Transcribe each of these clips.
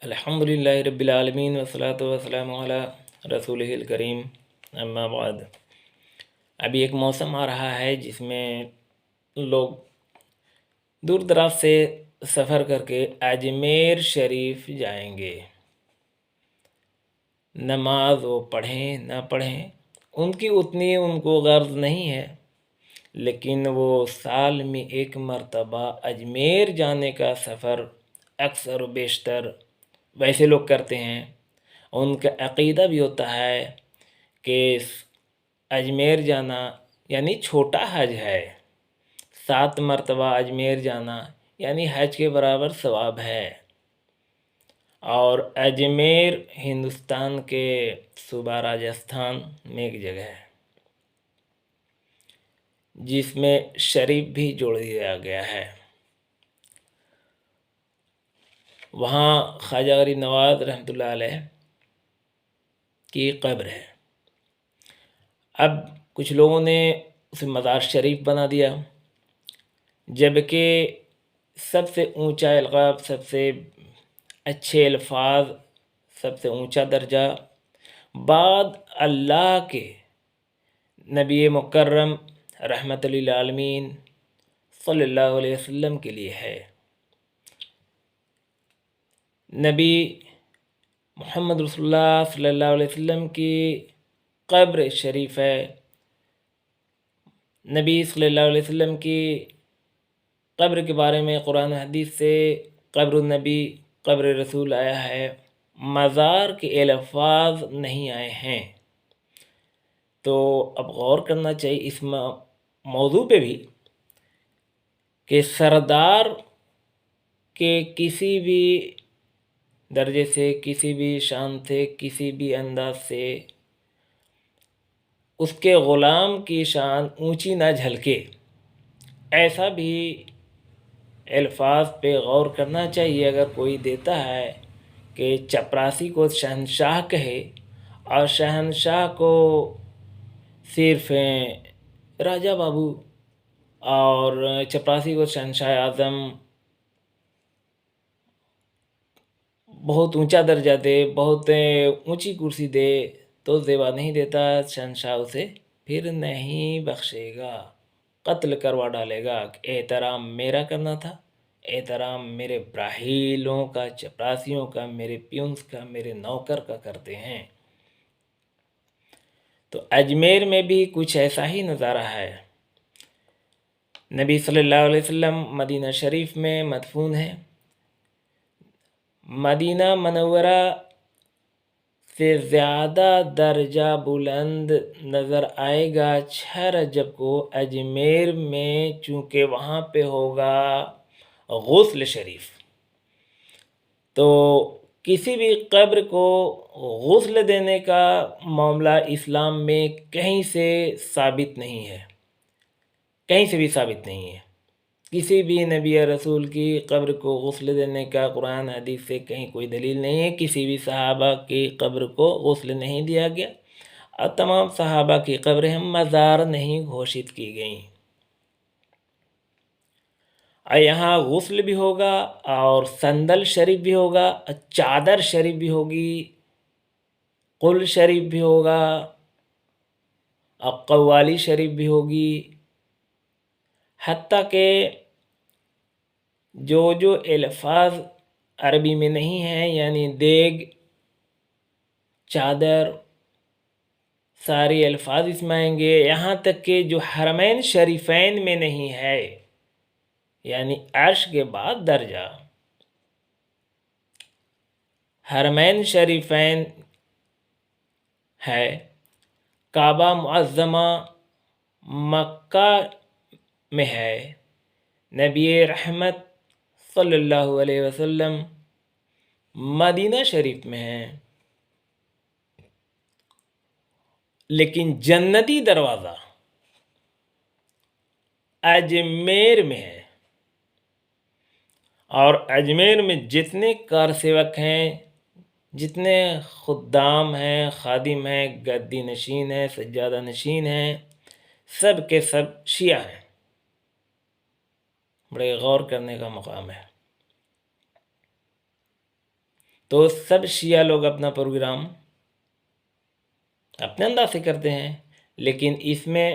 الحمدللہ رب العالمین والصلاة والسلام علی رسولہ الکریم اما بعد۔ ابھی ایک موسم آ رہا ہے جس میں لوگ دور دراز سے سفر کر کے اجمیر شریف جائیں گے۔ نماز وہ پڑھیں نہ پڑھیں ان کی اتنی ان کو غرض نہیں ہے، لیکن وہ سال میں ایک مرتبہ اجمیر جانے کا سفر اکثر و بیشتر ویسے لوگ کرتے ہیں۔ ان کا عقیدہ بھی ہوتا ہے کہ اجمیر جانا یعنی چھوٹا حج ہے، 7 مرتبہ اجمیر جانا یعنی حج کے برابر ثواب ہے۔ اور اجمیر ہندوستان کے صوبہ راجستھان میں ایک جگہ ہے جس میں شریف بھی جوڑ دیا گیا ہے۔ وہاں خواجہ غریب نواز رحمۃ اللہ علیہ کی قبر ہے۔ اب کچھ لوگوں نے اسے مزار شریف بنا دیا، جبکہ سب سے اونچا القاب، سب سے اچھے الفاظ، سب سے اونچا درجہ بعد اللہ کے نبی مکرم رحمت للعالمین صلی اللہ علیہ وسلم کے لیے ہے۔ نبی محمد رسول اللہ صلی اللہ علیہ وسلم کی قبر شریف ہے۔ نبی صلی اللہ علیہ وسلم کی قبر کے بارے میں قرآن و حدیث سے قبر النبی، قبر رسول آیا ہے، مزار کے الفاظ نہیں آئے ہیں۔ تو اب غور کرنا چاہیے اس موضوع پہ بھی کہ سردار کے کسی بھی درجے سے، کسی بھی شان سے، کسی بھی انداز سے اس کے غلام کی شان اونچی نہ جھلکے، ایسا بھی الفاظ پہ غور کرنا چاہیے۔ اگر کوئی دیتا ہے کہ چپراسی کو شہنشاہ کہے اور شہنشاہ کو صرف راجہ بابو اور چپراسی کو شہنشاہ اعظم، بہت اونچا درجہ دے، بہت اونچی کرسی دے تو زیبا نہیں دیتا، شہنشاہ اسے پھر نہیں بخشے گا، قتل کروا ڈالے گا۔ احترام میرا کرنا تھا، احترام میرے براہیلوں کا، چپراسیوں کا، میرے پیونس کا، میرے نوکر کا کرتے ہیں۔ تو اجمیر میں بھی کچھ ایسا ہی نظارہ ہے۔ نبی صلی اللہ علیہ وسلم مدینہ شریف میں مدفون ہیں۔ مدینہ منورہ سے زیادہ درجہ بلند نظر آئے گا 6 رجب کو اجمیر میں، چونکہ وہاں پہ ہوگا غسل شریف۔ تو کسی بھی قبر کو غسل دینے کا معاملہ اسلام میں کہیں سے ثابت نہیں ہے، کہیں سے بھی ثابت نہیں ہے۔ کسی بھی نبی یا رسول کی قبر کو غسل دینے کا قرآن حدیث سے کہیں کوئی دلیل نہیں ہے۔ کسی بھی صحابہ کی قبر کو غسل نہیں دیا گیا، اور تمام صحابہ کی قبریں مزار نہیں گھوشت کی گئیں۔ اور یہاں غسل بھی ہوگا اور صندل شریف بھی ہوگا، چادر شریف بھی ہوگی، قل شریف بھی ہوگا اور قوالی شریف بھی ہوگی۔ حتیٰ کہ جو الفاظ عربی میں نہیں ہیں، یعنی دیگ، چادر، ساری الفاظ اس میں آئیں گے۔ یہاں تک کہ جو حرمین شریفین میں نہیں ہے، یعنی عرش کے بعد درجہ، حرمین شریفین ہے، کعبہ معظمہ مکہ میں ہے، نبی رحمت صلی اللہ علیہ وسلم مدینہ شریف میں ہے، لیکن جنتی دروازہ اجمیر میں ہے۔ اور اجمیر میں جتنے کار سیوک ہیں، جتنے خدام ہیں، خادم ہیں، گدی نشین ہیں، سجادہ نشین ہیں، سب کے سب شیعہ ہیں۔ بڑے غور کرنے کا مقام ہے۔ تو سب شیعہ لوگ اپنا پروگرام اپنے انداز سے کرتے ہیں، لیکن اس میں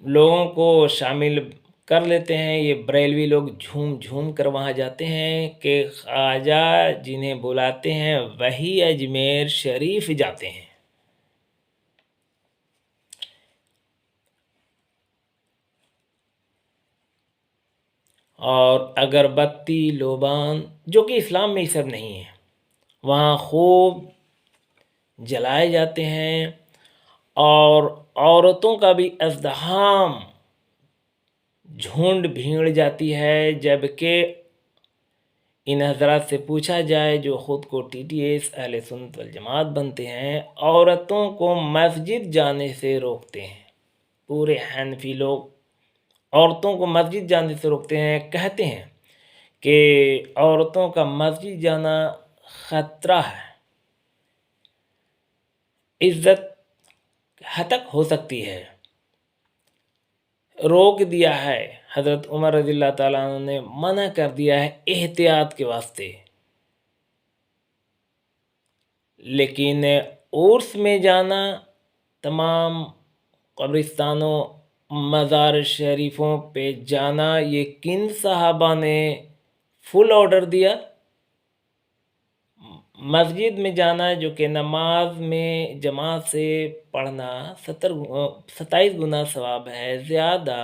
لوگوں کو شامل کر لیتے ہیں۔ یہ بریلوی لوگ جھوم جھوم کر وہاں جاتے ہیں کہ خواجہ جنہیں بلاتے ہیں وہی اجمیر شریف جاتے ہیں۔ اور اگربتی لوبان، جو کہ اسلام میں یہ سب نہیں ہے، وہاں خوب جلائے جاتے ہیں، اور عورتوں کا بھی ازدحام جھنڈ بھیڑ جاتی ہے۔ جبکہ ان حضرات سے پوچھا جائے جو خود کو TTS اہل سنت والجماعت بنتے ہیں، عورتوں کو مسجد جانے سے روکتے ہیں۔ پورے حنفی لوگ عورتوں کو مسجد جانے سے روکتے ہیں، کہتے ہیں کہ عورتوں کا مسجد جانا خطرہ ہے، عزت ہتک ہو سکتی ہے، روک دیا ہے۔ حضرت عمر رضی اللہ تعالیٰ عنہ نے منع کر دیا ہے احتیاط کے واسطے۔ لیکن عرس میں جانا، تمام قبرستانوں مزار شریفوں پہ جانا، یہ کن صحابہ نے فل آرڈر دیا؟ مسجد میں جانا جو کہ نماز میں جماعت سے پڑھنا 27 گنا ثواب ہے، زیادہ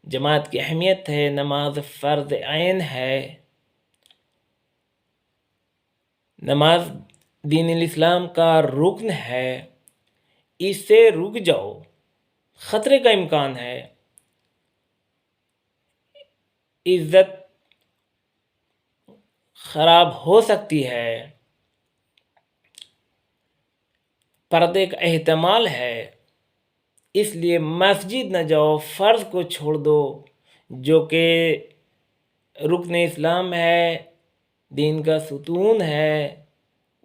جماعت کی اہمیت ہے، نماز فرض عین ہے، نماز دین الاسلام کا رکن ہے، اس سے رک جاؤ، خطرے کا امکان ہے، عزت خراب ہو سکتی ہے، پردے کا احتمال ہے، اس لیے مسجد نہ جاؤ، فرض کو چھوڑ دو جو کہ رکن اسلام ہے، دین کا ستون ہے،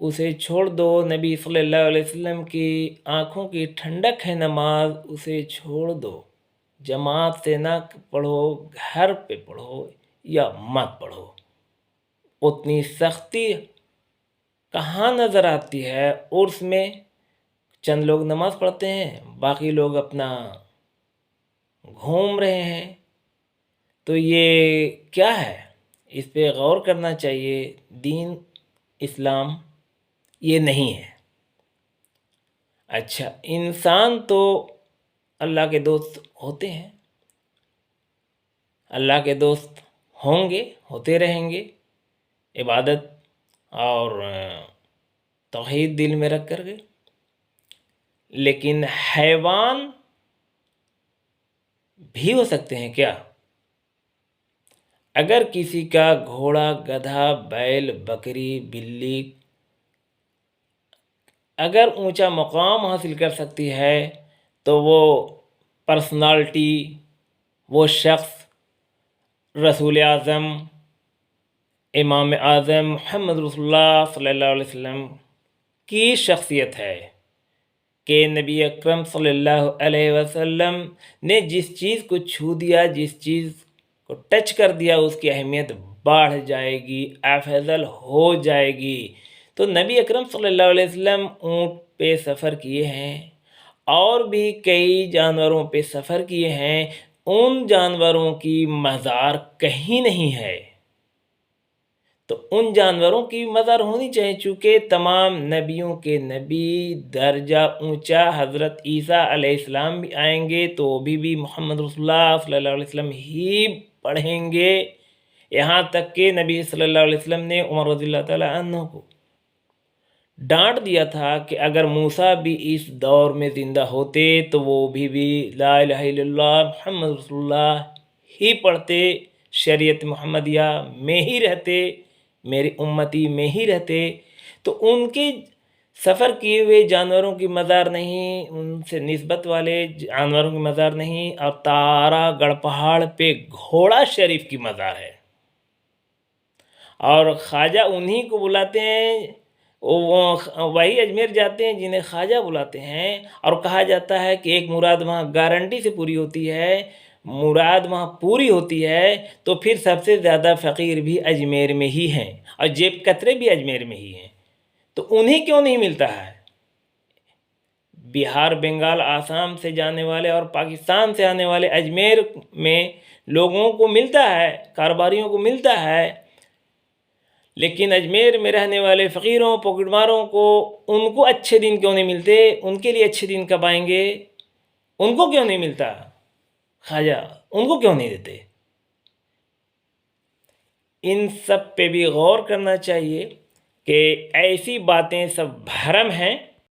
اسے چھوڑ دو۔ نبی صلی اللہ علیہ وسلم کی آنکھوں کی ٹھنڈک ہے نماز، اسے چھوڑ دو، جماعت سے نہ پڑھو، گھر پہ پڑھو یا مت پڑھو۔ اتنی سختی کہاں نظر آتی ہے؟ عرس میں چند لوگ نماز پڑھتے ہیں، باقی لوگ اپنا گھوم رہے ہیں، تو یہ کیا ہے؟ اس پہ غور کرنا چاہیے۔ دین اسلام یہ نہیں ہے۔ اچھا، انسان تو اللہ کے دوست ہوتے ہیں، اللہ کے دوست ہوں گے، ہوتے رہیں گے، عبادت اور توحید دل میں رکھ کر کے، لیکن حیوان بھی ہو سکتے ہیں کیا؟ اگر کسی کا گھوڑا، گدھا، بیل، بکری، بلی اگر اونچا مقام حاصل کر سکتی ہے تو وہ پرسنالٹی، وہ شخص رسول اعظم، امام اعظم محمد رسول اللہ صلی اللہ علیہ وسلم کی شخصیت ہے کہ نبی اکرم صلی اللہ علیہ وسلم نے جس چیز کو چھو دیا، جس چیز کو ٹچ کر دیا، اس کی اہمیت بڑھ جائے گی، افضل ہو جائے گی۔ تو نبی اکرم صلی اللہ علیہ وسلم اونٹ پہ سفر کیے ہیں، اور بھی کئی جانوروں پہ سفر کیے ہیں، ان جانوروں کی مزار کہیں نہیں ہے، تو ان جانوروں کی مزار ہونی چاہیے، چونکہ تمام نبیوں کے نبی، درجہ اونچا حضرت عیسیٰ علیہ السلام بھی آئیں گے تو بھی محمد رسول اللہ صلی اللہ علیہ وسلم ہی پڑھیں گے۔ یہاں تک کہ نبی صلی اللہ علیہ وسلم نے عمر رضی اللہ تعالیٰ عنہ کو ڈانٹ دیا تھا کہ اگر موسیٰ بھی اس دور میں زندہ ہوتے تو وہ بھی لا الہ الا اللہ محمد رسول اللہ ہی پڑھتے، شریعت محمدیہ میں ہی رہتے، میری امتی میں ہی رہتے۔ تو ان کے سفر کیے ہوئے جانوروں کی مزار نہیں، ان سے نسبت والے جانوروں کی مزار نہیں، اور تارا گڑھ پہاڑ پہ گھوڑا شریف کی مزار ہے، اور خواجہ انہی کو بلاتے ہیں، وہی اجمیر جاتے ہیں جنہیں خواجہ بلاتے ہیں، اور کہا جاتا ہے کہ ایک مراد وہاں گارنٹی سے پوری ہوتی ہے، مراد وہاں پوری ہوتی ہے تو پھر سب سے زیادہ فقیر بھی اجمیر میں ہی ہیں اور جیب کترے بھی اجمیر میں ہی ہیں، تو انہیں کیوں نہیں ملتا ہے؟ بہار، بنگال، آسام سے جانے والے اور پاکستان سے آنے والے اجمیر میں لوگوں کو ملتا ہے، کاروباریوں کو ملتا ہے، لیکن اجمیر میں رہنے والے فقیروں، پاکٹ ماروں کو ان کو اچھے دن کیوں نہیں ملتے؟ ان کے لیے اچھے دن کب آئیں گے؟ ان کو کیوں نہیں ملتا؟ خواجہ ان کو کیوں نہیں دیتے؟ ان سب پہ بھی غور کرنا چاہیے کہ ایسی باتیں سب بھرم ہیں